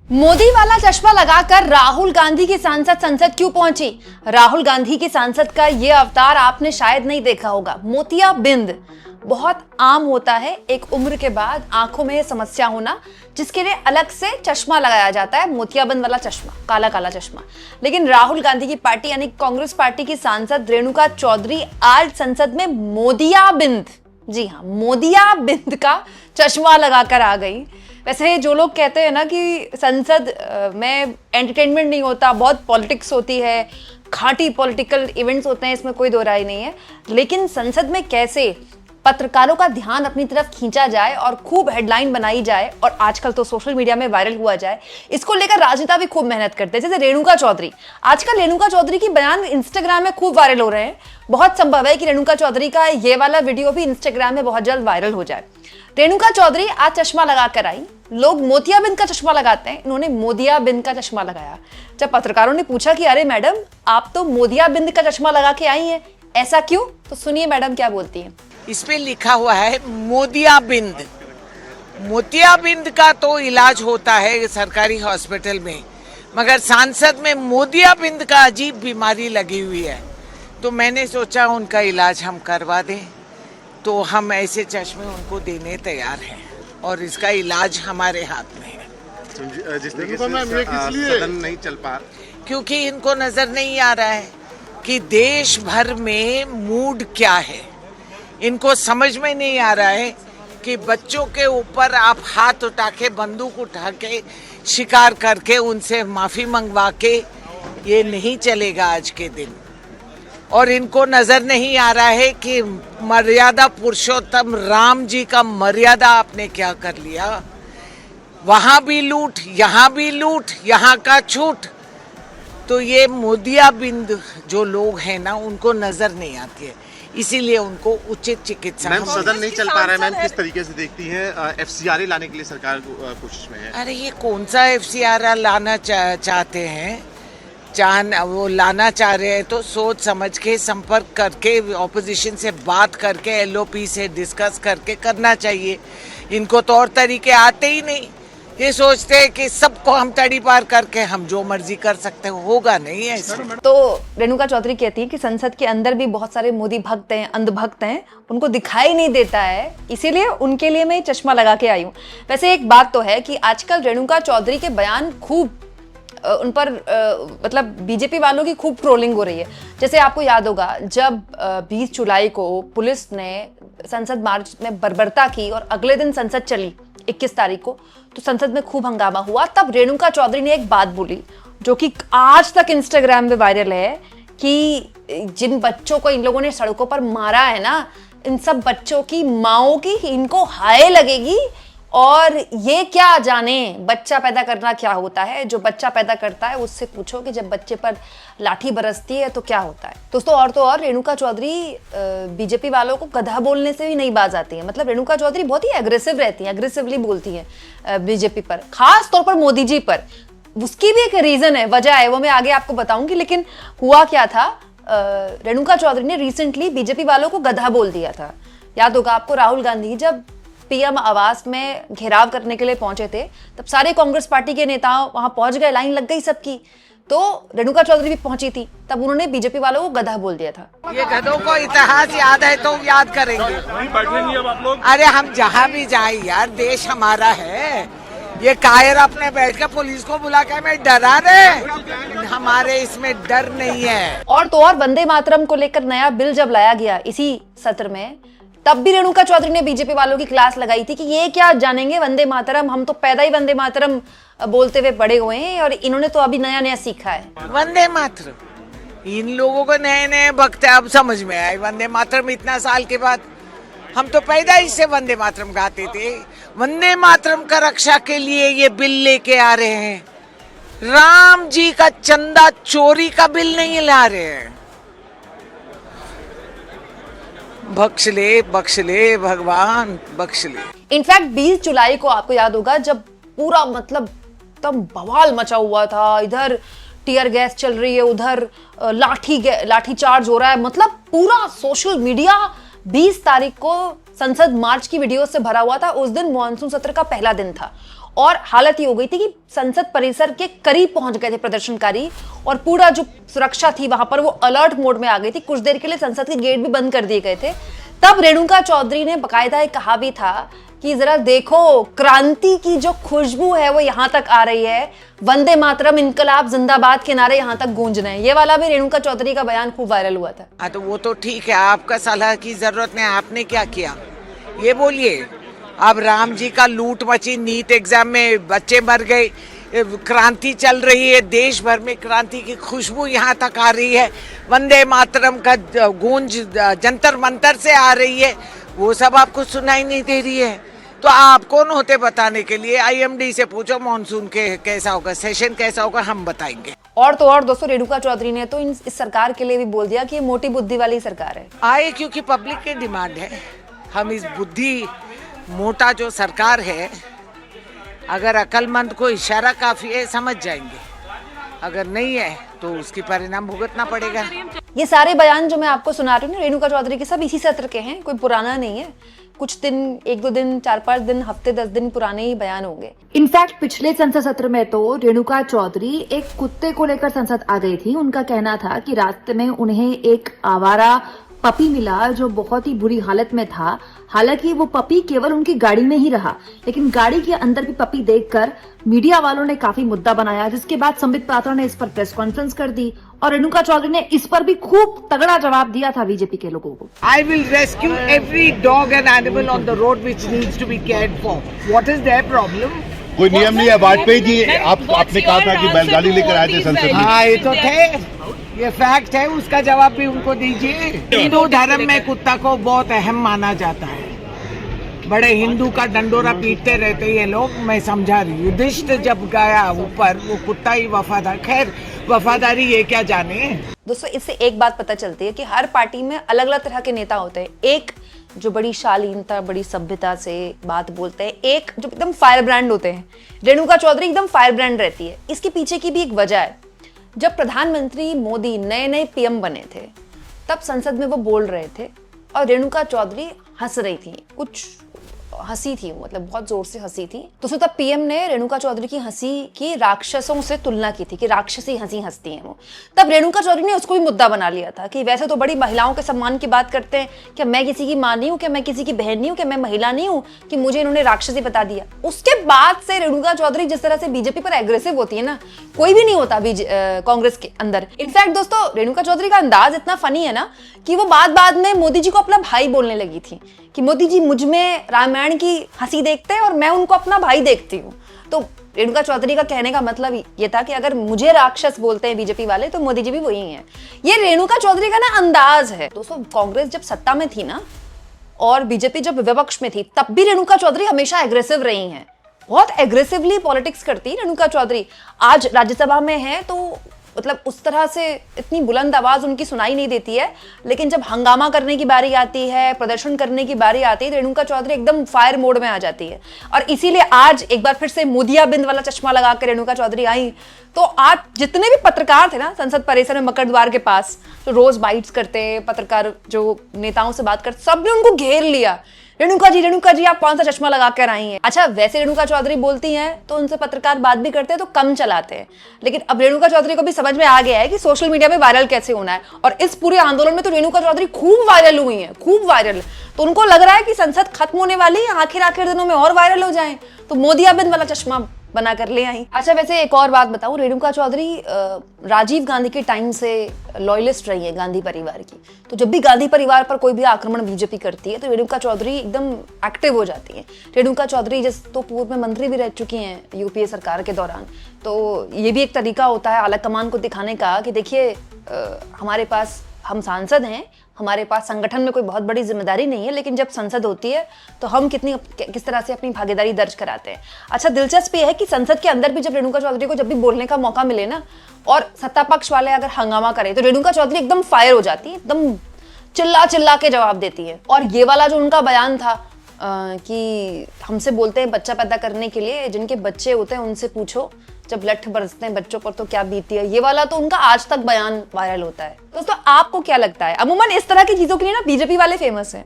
मोदी वाला चश्मा लगाकर राहुल गांधी की सांसद संसद क्यों पहुंची? राहुल गांधी की सांसद का यह अवतार आपने शायद नहीं देखा होगा। मोतियाबिंद बहुत आम होता है एक उम्र के बाद आंखों में समस्या होना, जिसके लिए अलग से चश्मा लगाया जाता है, मोतियाबिंद वाला चश्मा, काला काला चश्मा। लेकिन राहुल गांधी की पार्टी यानी कांग्रेस पार्टी की सांसद रेणुका चौधरी आज संसद में मोदियाबिंद, जी हाँ, मोदियाबिंद का चश्मा लगाकर आ गई। वैसे जो लोग कहते हैं ना कि संसद में एंटरटेनमेंट नहीं होता, बहुत पॉलिटिक्स होती है, खाटी पॉलिटिकल इवेंट्स होते हैं, इसमें कोई दो राय नहीं है, लेकिन संसद में कैसे पत्रकारों का ध्यान अपनी तरफ खींचा जाए और खूब हेडलाइन बनाई जाए और आजकल तो सोशल मीडिया में वायरल हुआ जाए, इसको लेकर राजनेता भी खूब मेहनत करते हैं। जैसे रेणुका चौधरी, आजकल रेणुका चौधरी की बयान इंस्टाग्राम में खूब वायरल हो रहे हैं। बहुत संभव है कि रेणुका चौधरी का ये वाला वीडियो भी इंस्टाग्राम में बहुत जल्द वायरल हो जाए। रेणुका चौधरी आज चश्मा लगाकर आई। लोग मोतियाबिंद का चश्मा लगाते हैं, इन्होंने मोदियाबिंद का चश्मा लगाया। जब पत्रकारों ने पूछा कि अरे मैडम, आप तो मोदियाबिंद का चश्मा लगा के आई हैं, ऐसा क्यों? तो सुनिए मैडम क्या बोलती हैं। इस पे लिखा हुआ है मोतियाबिंद। मोतियाबिंद का तो इलाज होता है सरकारी हॉस्पिटल में, मगर सांसद में मोतियाबिंद का अजीब बीमारी लगी हुई है, तो मैंने सोचा उनका इलाज हम करवा दें। तो हम ऐसे चश्मे उनको देने तैयार हैं और इसका इलाज हमारे हाथ में है। जिस तरीके से सदन नहीं चल पा, क्योंकि इनको नजर नहीं आ रहा है कि देश भर में मूड क्या है। इनको समझ में नहीं आ रहा है कि बच्चों के ऊपर आप हाथ उठा के, बंदूक उठा के, शिकार करके उनसे माफी मंगवा के ये नहीं चलेगा आज के दिन। और इनको नजर नहीं आ रहा है कि मर्यादा पुरुषोत्तम राम जी का मर्यादा आपने क्या कर लिया। वहां भी लूट, यहाँ भी लूट, यहाँ का छूट। तो ये मोदियाबिंद जो लोग हैं ना, उनको नजर नहीं आती है, इसीलिए उनको उचित चिकित्सा। मैम सदन नहीं चल पा रहा है, मैम किस तरीके से देखती हैं? एफसीआर लाने के लिए सरकार कोशिश में है। अरे ये कौन सा एफसीआर लाना चाहते हैं? वो लाना चाह रहे हैं तो सोच समझ के, संपर्क करके, ऑपोजिशन से बात करके, एलओपी से डिस्कस करके करना चाहिए। इनको तो और तरीके आते ही नहीं। ये सोचते हैं कि सबको हम तड़ी पार करके हम जो मर्जी कर सकते हैं, होगा नहीं ऐसे। तो रेणुका चौधरी कहती है कि संसद के अंदर भी बहुत सारे मोदी भक्त हैं, अंधभक्त हैं, उनको दिखाई नहीं देता है, इसीलिए उनके लिए मैं चश्मा लगा के आई हूँ। वैसे एक बात तो है कि आजकल रेणुका चौधरी के बयान खूब उन पर मतलब बीजेपी वालों की खूब ट्रोलिंग हो रही है। जैसे आपको याद होगा जब 20 जुलाई को पुलिस ने संसद मार्च में बर्बरता की और अगले दिन संसद चली 21 तारीख को, तो संसद में खूब हंगामा हुआ। तब रेणुका चौधरी ने एक बात बोली जो कि आज तक इंस्टाग्राम पे वायरल है कि जिन बच्चों को इन लोगों ने सड़कों पर मारा है ना, इन सब बच्चों की माओं की इनको हाय लगेगी और ये क्या जाने बच्चा पैदा करना क्या होता है। जो बच्चा पैदा करता है उससे पूछो कि जब बच्चे पर लाठी बरसती है तो क्या होता है। दोस्तों और रेणुका चौधरी बीजेपी वालों को गधा बोलने से भी नहीं बाज आती है। मतलब रेणुका चौधरी बहुत ही एग्रेसिव रहती हैं, एग्रेसिवली बोलती हैं बीजेपी पर, खास तौर पर मोदी जी पर। उसकी भी एक रीजन है, वजह है, वो मैं आगे आपको बताऊंगी। लेकिन हुआ क्या था, रेणुका चौधरी ने रिसेंटली बीजेपी वालों को गधा बोल दिया था। याद होगा आपको, राहुल गांधी जब पीएम आवास में घेराव करने के लिए पहुंचे थे, तब सारे कांग्रेस पार्टी के नेता वहां पहुंच गए, लाइन लग गई सबकी। तो रेणुका चौधरी भी पहुंची थी, तब उन्होंने बीजेपी वालों को गधा बोल दिया था। ये गधों को इतिहास याद है तो याद करेंगे। अब आप लोग। अरे हम जहाँ भी जाए यार, देश हमारा है। ये कायर अपने बैठ के पुलिस को बुला के हमें डरा रहे, हमारे इसमें डर नहीं है। और वंदे मातरम को लेकर नया बिल जब लाया गया इसी सत्र में, तब भी रेणुका चौधरी ने बीजेपी वालों की क्लास लगाई थी कि ये क्या जानेंगे वंदे मातरम, हम तो पैदा ही वंदे मातरम बोलते हुए बड़े हुए हैं और इन्होंने तो अभी नया नया सीखा है। वंदे मातरम इन लोगों को नए नए भक्त अब समझ में आए। वंदे मातरम इतना साल के बाद, हम तो पैदा ही से वंदे मातरम गाते थे। वंदे मातरम का रक्षा के लिए ये बिल लेके आ रहे हैं। राम जी का चंदा चोरी का बिल नहीं ला रहे हैं। बख्श ले भगवान, बख्श ले। इनफैक्ट 20 जुलाई को आपको याद होगा जब पूरा मतलब तब बवाल मचा हुआ था, इधर टीयर गैस चल रही है, उधर लाठी चार्ज हो रहा है, मतलब पूरा सोशल मीडिया 20 तारीख को संसद मार्च की वीडियो से भरा हुआ था। उस दिन मॉनसून सत्र का पहला दिन था और हालत ये हो गई थी कि संसद परिसर के करीब पहुंच गए थे प्रदर्शनकारी और पूरा जो सुरक्षा थी वहां पर वो अलर्ट मोड में आ गई थी। कुछ देर के लिए संसद के गेट भी बंद कर दिए गए थे। तब रेणुका चौधरी ने बकायदा एक कहा भी था कि जरा देखो, क्रांति की जो खुशबू है वो यहां तक आ रही है, वंदे मातरम, इनकलाब जिंदाबाद के नारे यहां तक गूंज रहे हैं। ये वाला भी रेणुका चौधरी का बयान खूब वायरल हुआ था। हाँ, तो वो तो ठीक है, आपका सलाह की जरूरत नहीं, आपने क्या किया ये बोलिए। अब राम जी का लूट मची, नीट एग्जाम में बच्चे मर गए, क्रांति चल रही है, देश भर में क्रांति की खुशबू यहाँ तक आ रही है, वंदे मातरम का गूंज जंतर मंतर से आ रही है, वो सब आपको सुनाई नहीं दे रही है। तो आप कौन होते बताने के लिए? IMD से पूछो मॉनसून के कैसा होगा, सेशन कैसा होगा, हम बताएंगे। और तो और दोस्तों, रेणुका चौधरी ने तो इस सरकार के लिए भी बोल दिया कि ये मोटी बुद्धि वाली सरकार है। आए क्योंकि पब्लिक की डिमांड है। हम इस बुद्धि मोटा जो सरकार है, अगर अक्लमंद को इशारा काफी है समझ जाएंगे, अगर नहीं है तो उसकी परिणाम भुगतना पड़ेगा। ये सारे बयान जो मैं आपको सुना रही हूँ रेणुका चौधरी के, सब इसी सत्र के हैं, कोई पुराना नहीं है। कुछ दिन, 1-2 दिन, 4-5 दिन, हफ्ते 10 दिन पुराने ही बयान होंगे। इनफैक्ट पिछले संसद सत्र में तो रेणुका चौधरी एक कुत्ते को लेकर संसद आ गई थी। उनका कहना था कि रास्ते में उन्हें एक आवारा पपी मिला जो बहुत ही बुरी हालत में था। हालांकि वो पपी केवल उनकी गाड़ी में ही रहा, लेकिन गाड़ी के अंदर भी पपी देखकर मीडिया वालों ने काफी मुद्दा बनाया, जिसके बाद संबित पात्रा ने इस पर प्रेस कॉन्फ्रेंस कर दी और रेणुका चौधरी ने इस पर भी खूब तगड़ा जवाब दिया था बीजेपी के लोगों को। I will rescue every dog and animal on the road which needs to be cared for. What is their problem? कोई नियम नहीं है। वाजपेयी जी आपने कहा था कि बैलगाड़ी लेकर आए थे संसद में। हाँ, ये तो थे, ये फैक्ट है, उसका जवाब भी उनको दीजिए। हिंदू धर्म में कुत्ता को बहुत अहम माना जाता है, बड़े हिंदू का डंडोरा पीटते रहते ये लोग। मैं समझा रही हूँ, युधिष्ठिर जब गया ऊपर, वो कुत्ता ही वफादार। खैर, वफादारी ये क्या जाने। दोस्तों, इससे एक बात पता चलती है कि हर पार्टी में अलग अलग तरह के नेता होते हैं। एक जो बड़ी शालीनता, बड़ी सभ्यता से बात बोलते हैं, एक जो एकदम फायर ब्रांड होते हैं। रेणुका चौधरी एकदम फायर ब्रांड रहती है। इसके पीछे की भी एक वजह है। जब प्रधानमंत्री मोदी नए PM बने थे, तब संसद में वो बोल रहे थे और रेणुका चौधरी हंस रही थी, कुछ हंसी थी, मतलब बहुत जोर से हंसी थी। तो तब PM ने रेणुका चौधरी की हंसी की राक्षसों से तुलना की थी कि राक्षसी हंसी हंसती हैं वो। तब रेणुका चौधरी ने उसको भी मुद्दा बना लिया था कि वैसे तो बड़ी महिलाओं के सम्मान की बात करते हैं, क्या मैं किसी की मां नहीं हूं, क्या मैं किसी की बहन नहीं हूं, क्या मैं महिला नहीं हूं कि मुझे इन्होंने राक्षसी बता दिया। उसके बाद से रेणुका चौधरी जिस तरह से बीजेपी पर एग्रेसिव होती है ना, कोई भी नहीं होता कांग्रेस के अंदर। इनफैक्ट दोस्तों, रेणुका चौधरी का अंदाज इतना फनी है ना कि वो बाद में मोदी जी को अपना भाई बोलने लगी थी कि मोदी जी मुझ में रामायण की हंसी देखते हैं और मैं उनको अपना भाई देखती हूँ। तो रेणुका चौधरी का कहने का मतलब ये था कि अगर मुझे राक्षस बोलते हैं बीजेपी वाले, तो मोदी जी भी वही हैं। ये रेणुका चौधरी का ना अंदाज है। दोस्तों, कांग्रेस जब सत्ता में थी ना और बीजेपी जब विपक्ष में थी, तब भी रेणुका चौधरी हमेशा एग्रेसिव रही हैं। बहुत एग्रेसिवली पॉलिटिक्स करती है रेणुका चौधरी। आज राज्यसभा में है तो मतलब उस तरह से इतनी बुलंद आवाज उनकी सुनाई नहीं देती है, लेकिन जब हंगामा करने की बारी आती है, प्रदर्शन करने की बारी आती है, रेणुका चौधरी एकदम फायर मोड में आ जाती है। और इसीलिए आज एक बार फिर से मोदिया बिंद वाला चश्मा लगा कर रेणुका चौधरी आई, तो आज जितने भी पत्रकार थे ना संसद परिसर में मकर द्वार के पास, तो रोज बाइट्स करते पत्रकार, जो नेताओं से बात करते, सबने उनको घेर लिया। रेणुका जी आप कौन सा चश्मा लगा कर आई हैं? अच्छा, वैसे रेणुका चौधरी बोलती हैं तो उनसे पत्रकार बात भी करते हैं तो कम चलाते हैं, लेकिन अब रेणुका चौधरी को भी समझ में आ गया है कि सोशल मीडिया पे वायरल कैसे होना है। और इस पूरे आंदोलन में तो रेणुका चौधरी खूब वायरल हुई हैं, खूब वायरल। तो उनको लग रहा है कि संसद खत्म होने वाली है, आखिर दिनों में और वायरल हो जाए, तो मोदियाबिंद वाला चश्मा बना कर ले आई। अच्छा, वैसे एक और बात बताऊं, रेणुका चौधरी राजीव गांधी के टाइम से लॉयलिस्ट रही है गांधी परिवार की। तो जब भी गांधी परिवार पर कोई भी आक्रमण बीजेपी करती है तो रेणुका चौधरी एकदम एक्टिव हो जाती है। रेणुका चौधरी तो पूर्व में मंत्री भी रह चुकी हैं यूपीए सरकार के दौरान। तो ये भी एक तरीका होता है आला कमान को दिखाने का कि देखिए हमारे पास, हम सांसद हैं, हमारे पास संगठन में कोई बहुत बड़ी जिम्मेदारी नहीं है, लेकिन जब संसद होती है तो हम किस तरह से अपनी भागीदारी दर्ज कराते हैं। अच्छा, दिलचस्प ये है कि संसद के अंदर भी जब रेणुका चौधरी को जब भी बोलने का मौका मिले ना, और सत्ता पक्ष वाले अगर हंगामा करें, तो रेणुका चौधरी एकदम फायर हो जाती है, एकदम चिल्ला के जवाब देती है। और ये वाला जो उनका बयान था कि हमसे बोलते हैं बच्चा पैदा करने के लिए, जिनके बच्चे होते हैं उनसे पूछो जब लठ बरसते हैं बच्चों पर तो क्या बीती है, ये वाला तो उनका आज तक बयान वायरल होता है। दोस्तों, आपको क्या लगता है? अमूमन इस तरह की चीजों के लिए ना बीजेपी वाले फेमस हैं।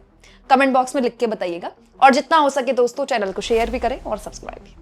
कमेंट बॉक्स में लिख के बताइएगा, और जितना हो सके दोस्तों चैनल को शेयर भी करें और सब्सक्राइब भी।